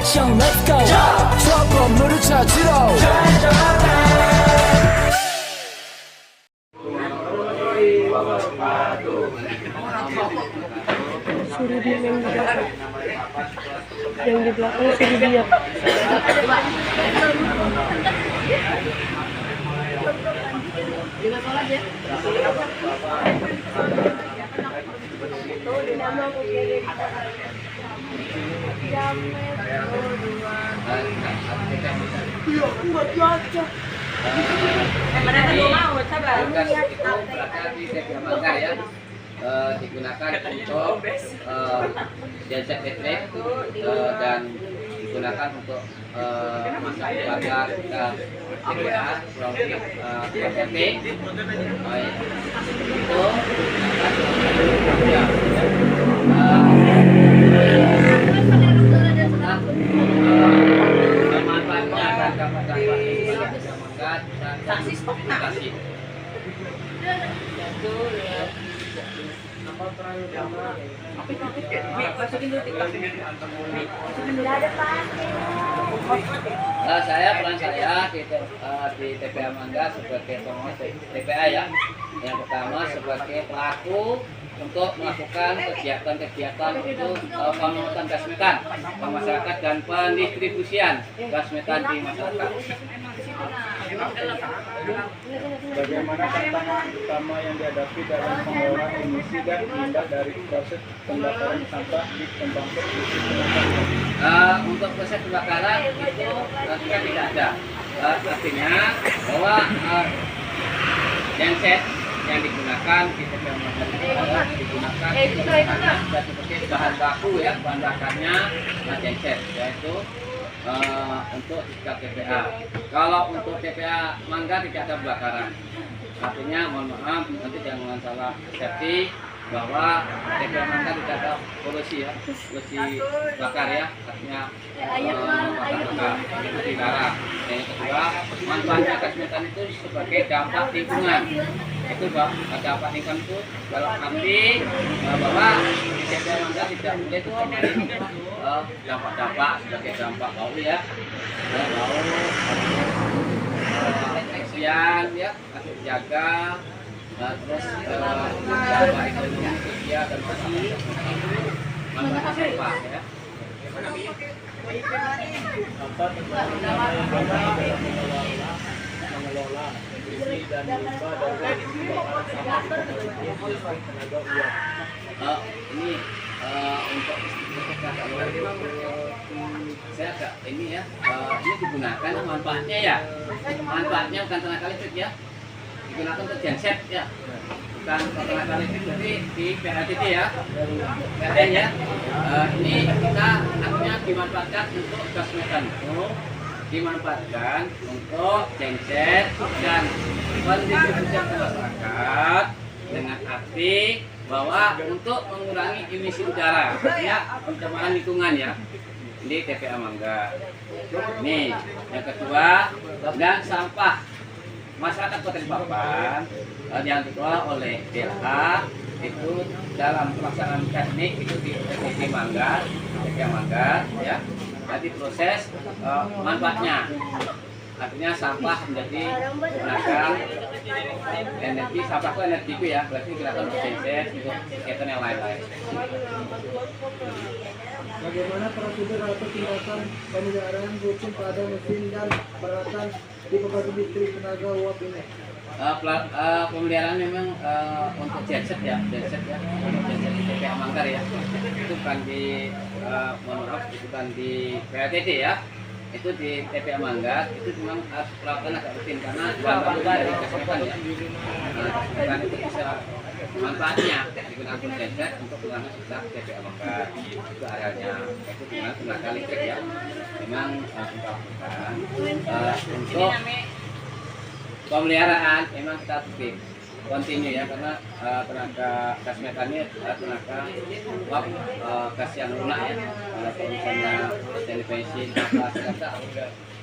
액션 let's go 저 건물을 찾으러 Suruh dia yang di belakang suruh dia. Digunakan untuk genset listrik dan digunakan untuk masak keluarga kita TPA kurang lebih KPT itu manfaatnya dan dapat komunikasi. Peran saya di TPA Mangga sebagai pengurus TPA ya. Yang pertama sebagai pelaku untuk melakukan kegiatan-kegiatan untuk pengurusan gas metan ke masyarakat dan pendistribusian gas metan di masyarakat. Bagaimana tantangan utama yang dihadapi dalam pengelolaan emisi dan limbah dari proses pembakaran sampah di pembangkit listrik tenaga uap? Untuk proses pembakaran itu kan tidak ada. Artinya bahwa genset yang digunakan di TPA Mangga digunakan sebagai bahan baku ya, bahan bakarnya genset yaitu untuk tingkat TPA. Kalau untuk TPA Mangga tidak ada pembakaran. Artinya mohon maaf nanti jangan salah persepsi bahwa TPA Mangga tidak ada polusi ya, polusi bakar ya, artinya bakar itu dilarang. Yang kedua, manfaatnya gas metan itu sebagai dampak lingkungan. Itu dampak lingkungan itu dalam arti bahwa di TPA Mangga tidak boleh itu dampak-dampak sebagai dampak bau ya, bau infeksian ya, harus dijaga. Terus dampak ekonomi sosial dan manfaat sampah ya. Apa tantangan yang dihadapi dalam mengelola emisi dan limbah dari pembakaran sampah di pembangkit listrik tenaga uap? Ini untuk saya agak ini ya, ini digunakan manfaatnya ya, manfaatnya bukan tenaga listrik ya, digunakan untuk genset ya, bukan tenaga listrik. Jadi di PLTT ya, PLN ya, ini kita artinya dimanfaatkan untuk gas metan, dimanfaatkan untuk genset dan pendistribusian ke masyarakat dengan arti bahwa untuk mengurangi emisi udara ya, pencemaran lingkungan ya di TPA Mangga. Nih yang kedua, dan sampah masyarakat Kota Balikpapan yang dikelola oleh DLH itu dalam pelaksanaan teknik itu di TPA Mangga ya. Jadi proses manfaatnya artinya sampah menjadi menggunakan energi, sampah itu energi ya, berarti digunakan untuk genset, untuk kegiatan yang lain-lain. Bagaimana prosedur atau tindakan pemeliharaan rutin pada mesin dan peralatan di pembangkit listrik tenaga uap ini? Pemeliharaan memang untuk genset ya, untuk genset di TPA Mangga ya, itu bukan di mohon maaf, itu bukan di PLTT ya. Itu di TPA Mangga itu memang perawatan agak rutin karena bahan baku dari gas metan ya. Metan itu bisa manfaatnya digunakan untuk genset untuk mengangkut sekitar TPA Mangga itu arealnya, itu dengan tenaga listrik ya. Memang kita lakukan untuk pemeliharaan memang kita aktif kontinu ya, karena tenaga gas metannya tenaga uap gas yang lunak ya. Kalau misalnya dari bensin apa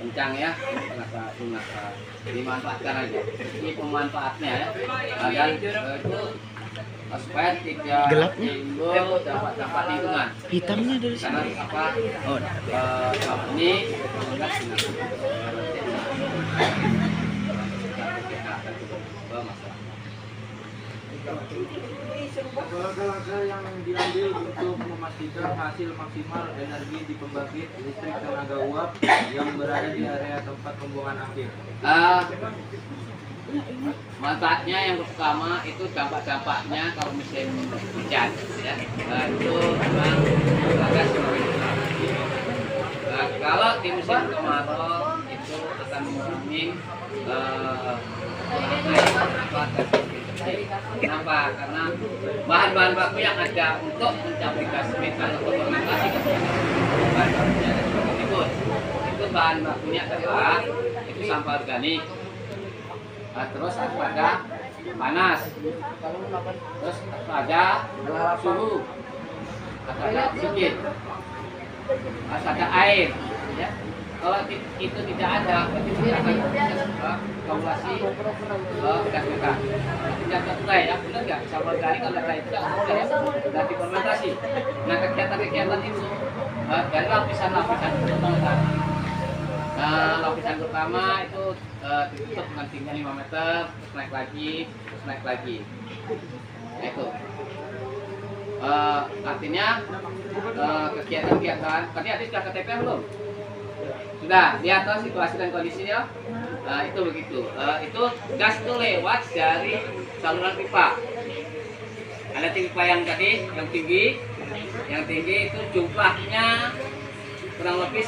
kencang ya, tenaga lunak dimanfaatkan aja. Ini pemanfaatnya ya, dan itu supaya tidak Gelapnya? timbul dampak-dampak lingkungan. Hitamnya dari Karena sini. apa? Oh, Ini menganggap Langkah-langkah yang diambil untuk memastikan hasil maksimal energi di pembangkit listrik tenaga uap yang berada di area tempat pembuangan akhir. Manfaatnya yang pertama itu dampak-dampaknya kalau musim hujan ya, itu memang agak sulit. Kalau di musim kemarau itu akan mengurangi kenapa? Karena bahan-bahan baku yang ada untuk mencapai gas metan atau fermentasi gas metan bahan bakunya ada sebagai berikut. Itu bahan bakunya adalah itu sampah organik. Terus ada panas, terus ada suhu, ada oksigen, ada air. Ya. Kalau itu tidak ada, berarti kita akan kalkulasi gas metan. Tidak terurai ya, benar nggak? Sampah organik kalau ada itu tidak terurai ya, sudah difermentasi. Nah kegiatan-kegiatan itu dari lapisan-lapisan tertentu. Lapisan pertama itu ditutup dengan tinggi 5 meter, terus naik lagi. Nah, itu artinya kegiatan-kegiatan. Tadi Adi sudah KTP belum? Sudah, lihat situasi dan kondisinya. Itu begitu. Itu gas itu lewat dari saluran pipa. Ada pipa yang tadi, yang tinggi itu jumlahnya kurang lebih